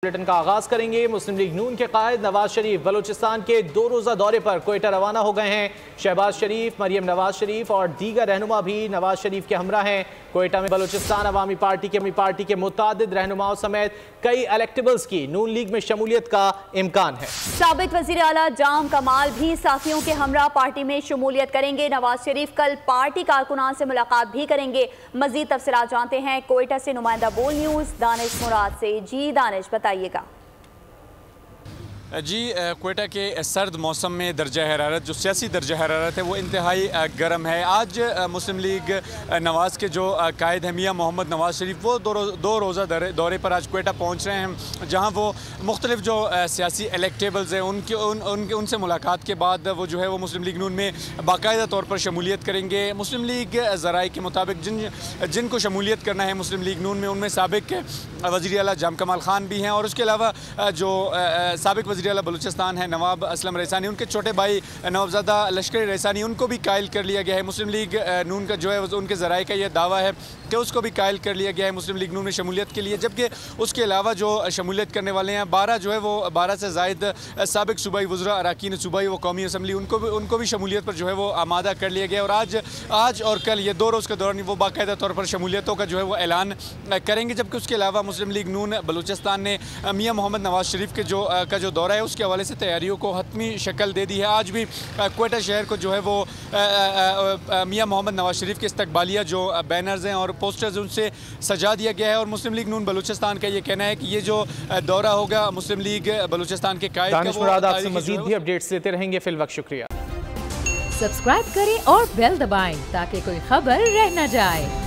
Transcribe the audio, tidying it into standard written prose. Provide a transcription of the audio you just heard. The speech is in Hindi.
बुलेटिन का आगाज करेंगे। मुस्लिम लीग नून के कायद नवाज शरीफ बलूचिस्तान के 2 रोजा दौरे पर कोयटा रवाना हो गए हैं। शहबाज शरीफ, मरियम नवाज शरीफ और दीगर रहनुमा भी नवाज शरीफ के हमरा हैं। कोयटा में बलूचिस्तान अवामी पार्टी के मुतादिद रहनुमाओं समेत कई इलेक्टेबल्स की नून लीग में शमूलियत का इम्कान है। साबिक वजीर आला जाम कमाल भी साथियों के हमरा पार्टी में शमूलियत करेंगे। नवाज शरीफ कल पार्टी कारकुनान से मुलाकात भी करेंगे। मजीद तफसीलात जानते हैं कोयटा से नुमाइंदा बोल न्यूज दानिश मुराद से। जी दानिश, बताइएगा। जी, कोयटा के सर्द मौसम में दर्जा हरारत जो सियासी दर्जा हरारत है वो इंतहाई गर्म है। आज मुस्लिम लीग नवाज़ के जो कायद हैं मियाँ मोहम्मद नवाज शरीफ वो दो रोज़ा दौरे पर आज कोयटा पहुँच रहे हैं, जहाँ वो मुख्तलिफ जो सियासी इलेक्टेबल्स हैं उनसे मुलाकात के बाद वो जो है वो मुस्लिम लीग नून में बाकायदा तौर पर शमूलियत करेंगे। मुस्लिम लीग ज़राए के मुताबिक जिनको शमूलियत करना है मुस्लिम लीग नून में, उनमें साबिक वज़ीर आला जाम कमाल खान भी हैं और उसके अलावा जो साबिक वज़ीर आला बलूचिस्तान है नवाब असलम रईसानी, उनके छोटे भाई नवाबजादा लश्करी रईसानी, उनको भी कायल कर लिया गया है। मुस्लिम लीग नून का जो है उनके ज़राए का यह दावा है कि उसको भी कायल कर लिया गया है मुस्लिम लीग नून में शमूलियत के लिए। जबकि उसके अलावा जो शमूलियत करने वाले हैं 12 जो है वो 12 से ज़ायद साबिक सूबाई वज़रा अरकान सूबाई व कौमी असम्बली उनको भी शमूलियत पर जो है वो आमादा कर लिया गया और आज और कल ये 2 रोज़ के दौरान वो बाकायदा तौर पर शमूलियतों का जो है वो ऐलान करेंगे। जबकि उसके अलावा मुस्लिम लीग नून बलूचिस्तान ने मियाँ मोहम्मद नवाज शरीफ के जो दौरा है उसके हवाले से तैयारियों को हतमी शक्ल दे दी है। आज भी कोयटा शहर को जो है वो मियाँ मोहम्मद नवाज शरीफ के इस्तकबालिया जो बैनर्स हैं और पोस्टर्स उनसे सजा दिया गया है और मुस्लिम लीग नून बलूचिस्तान का ये कहना है कि ये जो दौरा होगा मुस्लिम लीग बलूचिस्तान के कायद दानिश मुराद आपसे मजीद भी अपडेट्स देते रहेंगे। फिल वक्त शुक्रिया। सब्सक्राइब करें और बेल दबाएं ताकि कोई खबर रह न जाए।